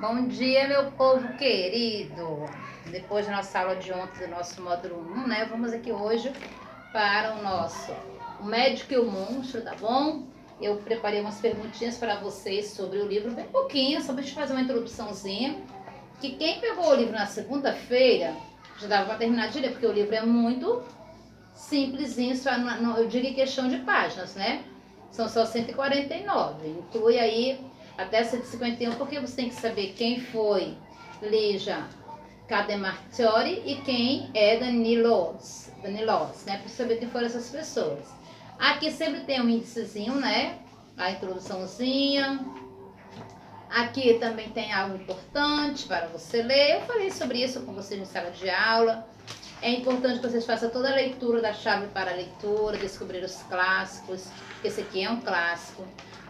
Bom dia, meu povo querido. Depois da nossa aula de ontem do nosso módulo 1, né? Vamos aqui hoje para o Médico e o Monstro, tá bom? Eu preparei umas perguntinhas para vocês sobre o livro, bem pouquinho, só para a gente fazer uma introduçãozinha. Que quem pegou o livro na segunda-feira já dava para terminar de ler, porque o livro é muito simplesinho, só eu digo em questão de páginas, né? São só 149, inclui aí até 151, porque você tem que saber quem foi Ligia Cademartiori e quem é Danilos, né? Para saber quem foram essas pessoas. Aqui sempre tem um índicezinho, né? A introduçãozinha. Aqui também tem algo importante para você ler. Eu falei sobre isso com vocês em sala de aula. É importante que vocês façam toda a leitura da chave para a leitura, descobrir os clássicos, que esse aqui é um clássico.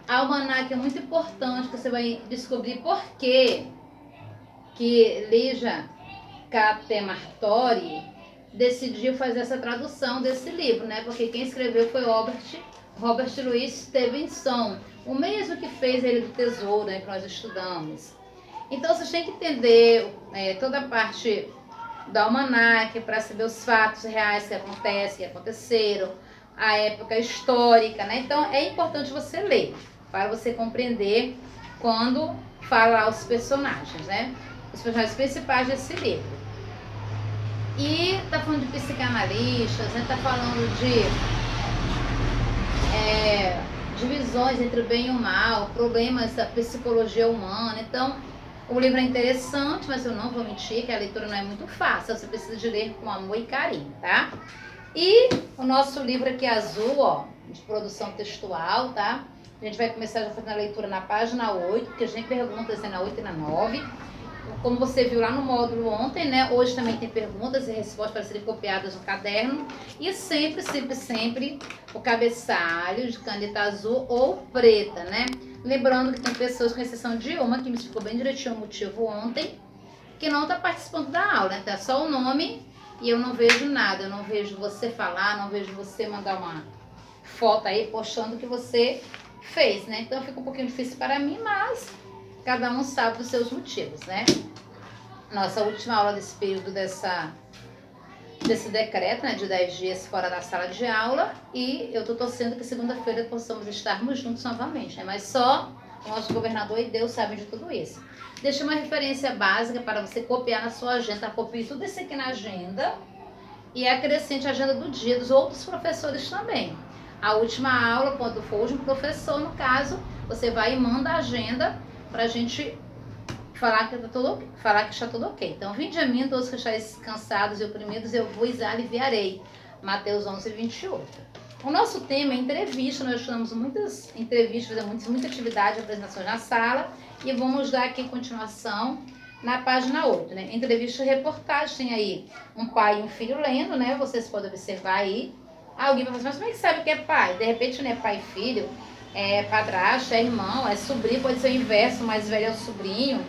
A almanaque é muito importante, que você vai descobrir por que Ligia Catemartori decidiu fazer essa tradução desse livro, né? Porque quem escreveu foi Robert Louis Stevenson, o mesmo que fez ele do Tesouro, né, que nós estudamos. Então vocês têm que entender toda a parte da almanaque para saber os fatos reais que acontecem, que aconteceram, a época histórica, né? Então é importante você ler para você compreender quando fala os personagens, né? Os personagens principais desse livro. E tá falando de psicanalistas, né? Tá falando de divisões entre o bem e o mal, problemas da psicologia humana. Então, o livro é interessante, mas eu não vou mentir que a leitura não é muito fácil. Você precisa de ler com amor e carinho, tá? E o nosso livro aqui azul, ó, de produção textual, tá? A gente vai começar já fazendo a leitura na página 8, porque a gente tem perguntas na 8 e na 9. Como você viu lá no módulo ontem, né? Hoje também tem perguntas e respostas para serem copiadas no caderno. E sempre o cabeçalho de caneta azul ou preta, né? Lembrando que tem pessoas, com exceção de uma, que me explicou bem direitinho o motivo ontem, que não está participando da aula, né? Tá só o nome e eu não vejo nada. Eu não vejo você falar, não vejo você mandar uma foto aí postando o que você fez, né? Então fica um pouquinho difícil para mim, mas cada um sabe os seus motivos, né? Nossa última aula desse período desse decreto, né, de 10 dias fora da sala de aula, e eu tô torcendo que segunda-feira possamos estarmos juntos novamente, né? Mas só o nosso governador e Deus sabem de tudo isso. Deixa uma referência básica para você copiar na sua agenda, copie tudo isso aqui na agenda e acrescente a agenda do dia dos outros professores também. A última aula, quando for o último professor, no caso, você vai e manda a agenda para a gente falar que está tudo ok. Então, vinde a mim, todos que estáis cansados e oprimidos, eu vos aliviarei. Mateus 11, 28. O nosso tema é entrevista. Nós estudamos muitas entrevistas, fazemos muita atividade, apresentações na sala, e vamos dar aqui continuação na página 8, né? Entrevista e reportagem. Tem aí um pai e um filho lendo, né? Vocês podem observar aí. Alguém vai falar, mas como é que sabe que é pai? De repente não é pai e filho, é padrasto, é irmão, é sobrinho, pode ser o inverso, o mais velho é o sobrinho,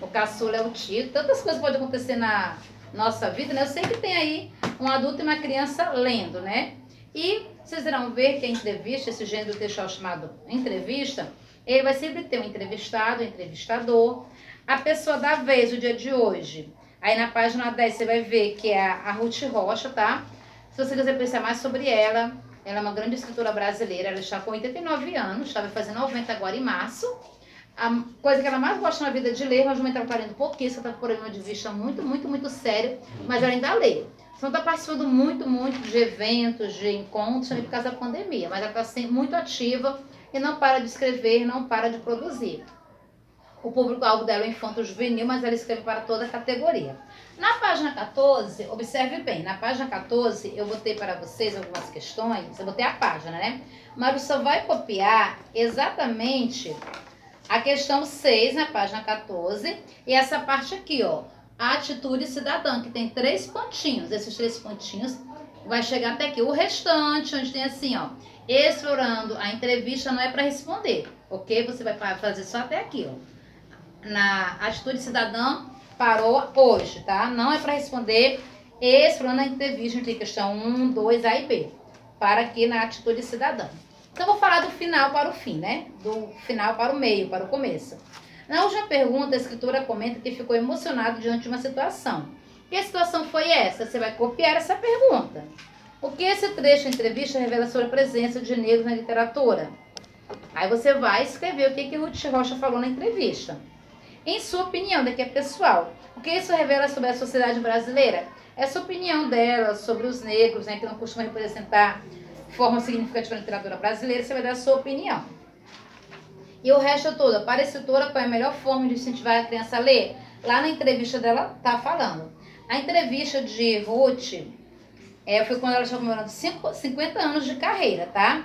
o caçula é o tio. Tantas coisas podem acontecer na nossa vida, né? Eu sei que tem aí um adulto e uma criança lendo, né? E vocês irão ver que a entrevista, esse gênero textual chamado entrevista, ele vai sempre ter um entrevistado, um entrevistador, a pessoa da vez, o dia de hoje. Aí na página 10 você vai ver que é a Ruth Rocha, tá? Se você quiser pensar mais sobre ela é uma grande escritora brasileira, ela está com 89 anos, estava fazendo 90 agora em março. A coisa que ela mais gosta na vida de ler, mas no momento ela está lendo pouquinho, ela está com problema de vista muito sério, mas ela ainda lê. Você não está participando muito de eventos, de encontros, por causa da pandemia, mas ela está sempre muito ativa e não para de escrever, não para de produzir. O público-alvo dela é infanto-juvenil, mas ela escreve para toda a categoria. Na página 14, observe bem, na página 14 eu botei para vocês algumas questões, eu botei a página, né? Mas você vai copiar exatamente a questão 6 na página 14 e essa parte aqui, ó, a atitude cidadã, que tem 3 pontinhos. Esses 3 pontinhos vai chegar até aqui. O restante, onde tem assim, ó, explorando a entrevista, não é para responder, ok? Você vai fazer só até aqui, ó. Na atitude cidadã, parou hoje, tá? Não é para responder explorando a entrevista, tem questão 1, 2, A e B. Para aqui na atitude cidadã. Então, vou falar do final para o fim, né? Do final para o meio, para o começo. Na última pergunta, a escritora comenta que ficou emocionado diante de uma situação. Que situação foi essa? Você vai copiar essa pergunta. O que esse trecho da entrevista revela sobre a presença de negros na literatura? Aí você vai escrever o que Ruth Rocha falou na entrevista. Em sua opinião, daqui é pessoal, o que isso revela sobre a sociedade brasileira? Essa opinião dela sobre os negros, né, que não costumam representar de forma significativa na literatura brasileira, você vai dar a sua opinião. E o resto todo, para a escritora, qual é a melhor forma de incentivar a criança a ler? Lá na entrevista dela, tá falando. A entrevista de Ruth foi quando ela estava comemorando 50 anos de carreira, tá?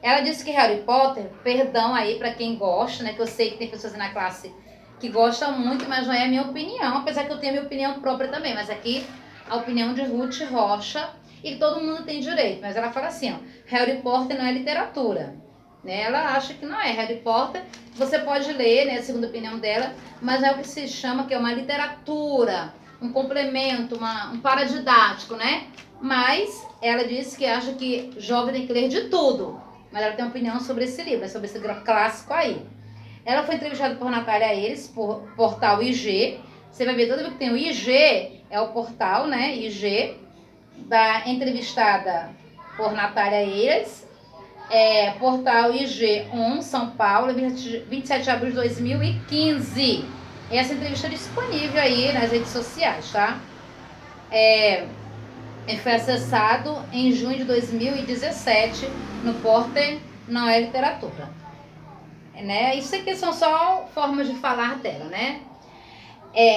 Ela disse que Harry Potter, perdão aí para quem gosta, né? Que eu sei que tem pessoas na classe que gostam muito, mas não é a minha opinião, apesar que eu tenho a minha opinião própria também, mas aqui a opinião de Ruth Rocha, e todo mundo tem direito, mas ela fala assim, ó, Harry Potter não é literatura, né? Ela acha que não é. Harry Potter, você pode ler, né, segundo a opinião dela, mas não é o que se chama que é uma literatura, um complemento, um paradidático, né? Mas ela disse que acha que jovem tem que ler de tudo. Mas ela tem uma opinião sobre esse livro, sobre esse clássico aí. Ela foi entrevistada por Natália Eires, por portal IG. Você vai ver, toda vez que tem o IG, é o portal, né? IG, da entrevistada por Natália Eires. Portal IG1, São Paulo, 27 de abril de 2015. Essa entrevista é disponível aí nas redes sociais, tá? Foi acessado em junho de 2017 no Porter Não é Literatura. Né? Isso aqui são só formas de falar dela, né?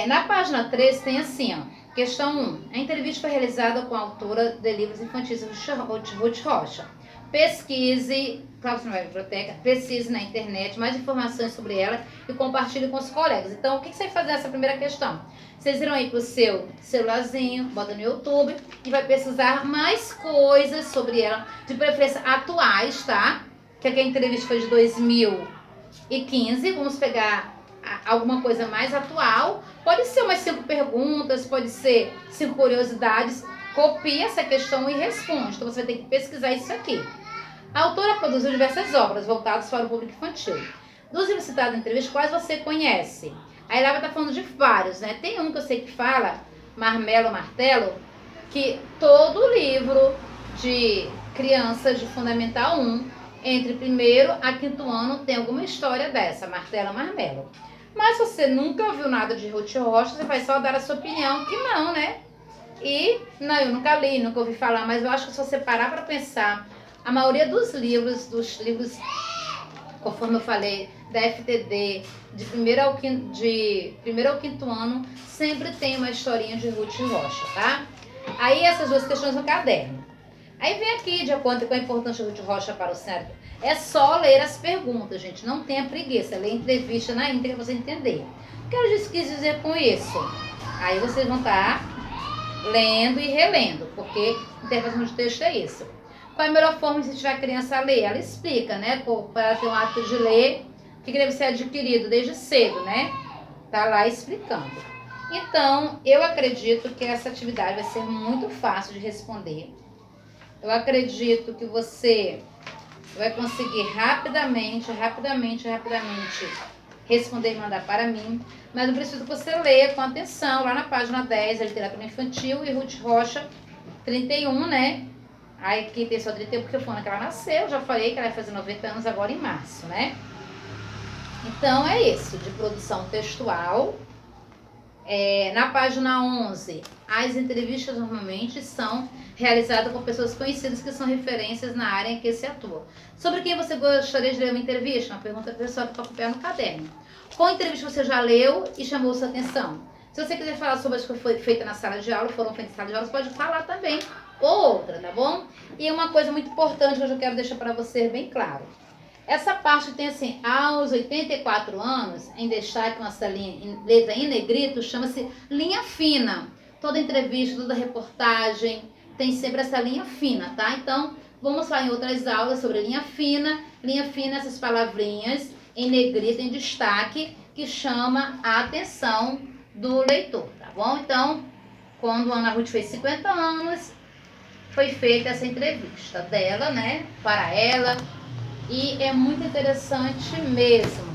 Na página 3 tem assim, ó, questão 1. A entrevista foi realizada com a autora de livros infantis Ruth Rocha. Pesquise, claro que você não vai na biblioteca, pesquise na internet mais informações sobre ela e compartilhe com os colegas. Então, o que você vai fazer nessa primeira questão? Vocês irão ir para o seu celularzinho, bota no YouTube e vai pesquisar mais coisas sobre ela, de preferência atuais, tá? Que aqui a entrevista foi de 2015. Vamos pegar alguma coisa mais atual. Pode ser umas 5 perguntas, pode ser 5 curiosidades. Copia essa questão e responde. Então você vai ter que pesquisar isso aqui. A autora produziu diversas obras voltadas para o público infantil. Dos livros citados na entrevista, quais você conhece? Aí ela vai estar falando de vários, né? Tem um que eu sei que fala, Marmelo Martelo, que todo livro de crianças de Fundamental 1, entre 1º a 5º ano, tem alguma história dessa, Martelo Marmelo. Mas se você nunca viu nada de Ruth Rocha, você vai só dar a sua opinião, que não, né? E, não, eu nunca li, nunca ouvi falar, mas eu acho que se você parar para pensar, a maioria dos livros, conforme eu falei, da FTD, de primeiro ao quinto ano, sempre tem uma historinha de Ruth Rocha, tá? Aí essas 2 questões no caderno. Aí vem aqui, de acordo com a importância de Ruth Rocha para o cérebro, é só ler as perguntas, gente, não tenha preguiça, ler a entrevista na íntegra para você entender. O que ela quis dizer com isso? Aí vocês vão estar lendo e relendo, porque a interpretação de texto é isso. Qual é a melhor forma de incentivar a criança a ler? Ela explica, né, para ela ter um hábito de ler, que deve ser adquirido desde cedo, né? Tá lá explicando. Então, eu acredito que essa atividade vai ser muito fácil de responder. Eu acredito que você vai conseguir rapidamente responder e mandar para mim, mas eu preciso que você leia com atenção, lá na página 10, a literatura infantil, e Ruth Rocha, 31, né? Aí aqui tem só 31 porque foi ano que ela nasceu, já falei que ela vai fazer 90 anos agora em março, né? Então é isso, de produção textual. Na página 11, as entrevistas normalmente são realizadas com pessoas conhecidas que são referências na área em que se atua. Sobre quem você gostaria de ler uma entrevista? Uma pergunta pessoal para copiar no caderno. Qual entrevista você já leu e chamou sua atenção? Se você quiser falar sobre as que foi feita na sala de aula, foram feitas na sala de aula, você pode falar também, ou outra, tá bom? E uma coisa muito importante que eu já quero deixar para você bem claro. Essa parte tem assim, aos 84 anos, em destaque essa linha, em letra em negrito, chama-se linha fina. Toda entrevista, toda reportagem tem sempre essa linha fina, tá? Então, vamos falar em outras aulas sobre linha fina, essas palavrinhas em negrito, em destaque, que chama a atenção do leitor, tá bom? Então, quando a Ana Ruth fez 50 anos, foi feita essa entrevista dela, né, para ela. E é muito interessante mesmo.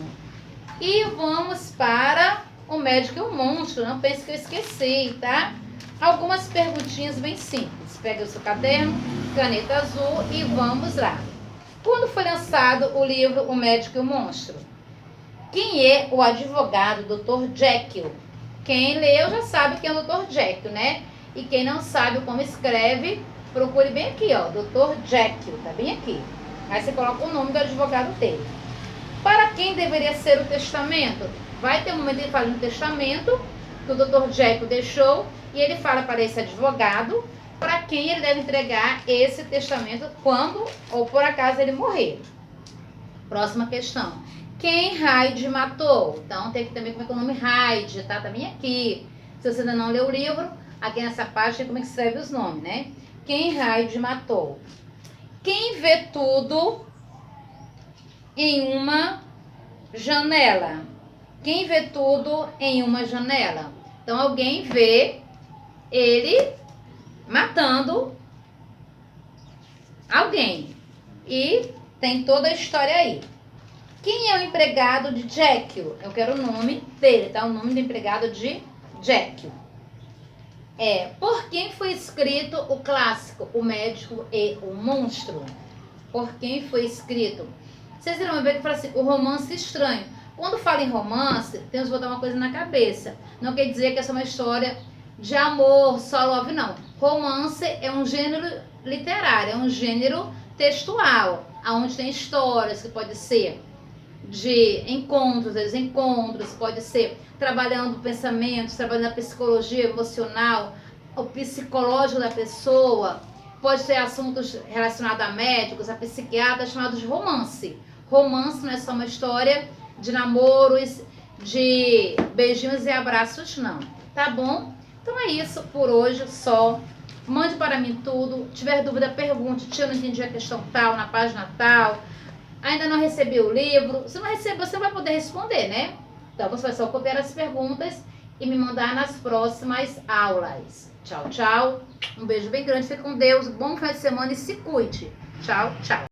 E vamos para o médico e o monstro. Não pense que eu esqueci, tá? Algumas perguntinhas bem simples. Pega o seu caderno, caneta azul e vamos lá. Quando foi lançado o livro O Médico e o Monstro? Quem é o advogado Dr. Jekyll? Quem leu já sabe quem é o Dr. Jekyll, né? E quem não sabe como escreve, procure bem aqui, ó. Dr. Jekyll, tá bem aqui. Aí você coloca o nome do advogado dele. Para quem deveria ser o testamento? Vai ter um momento que ele fala no testamento que o Dr. Jekyll deixou e ele fala para esse advogado para quem ele deve entregar esse testamento quando ou por acaso ele morrer. Próxima questão. Quem Hyde matou? Então tem que também como é que é o nome Hyde, tá? Tá bem aqui. Se você ainda não leu o livro, aqui nessa parte tem como é que escreve os nomes, né? Quem Hyde matou? Quem vê tudo em uma janela? Quem vê tudo em uma janela? Então alguém vê ele matando alguém. E tem toda a história aí. Quem é o empregado de Jekyll? Eu quero o nome dele, tá? O nome do empregado de Jekyll. Por quem foi escrito o clássico O Médico e o Monstro? Por quem foi escrito? Vocês irão ver que fala assim, o romance estranho. Quando fala em romance, temos que botar uma coisa na cabeça. Não quer dizer que essa é uma história de amor, só love, não. Romance é um gênero literário, é um gênero textual, onde tem histórias que pode ser de encontros, desencontros, pode ser trabalhando pensamentos, trabalhando a psicologia emocional, o psicológico da pessoa, pode ter assuntos relacionados a médicos, a psiquiatras, chamados de romance. Romance não é só uma história de namoros, de beijinhos e abraços, não. Tá bom? Então é isso por hoje só. Mande para mim tudo. Se tiver dúvida, pergunte. Tia, eu não entendi a questão tal, na página tal. Ainda não recebi o livro. Se não receber, você não vai poder responder, né? Então você vai só copiar as perguntas e me mandar nas próximas aulas. Tchau, tchau. Um beijo bem grande. Fique com Deus. Bom final de semana e se cuide. Tchau, tchau.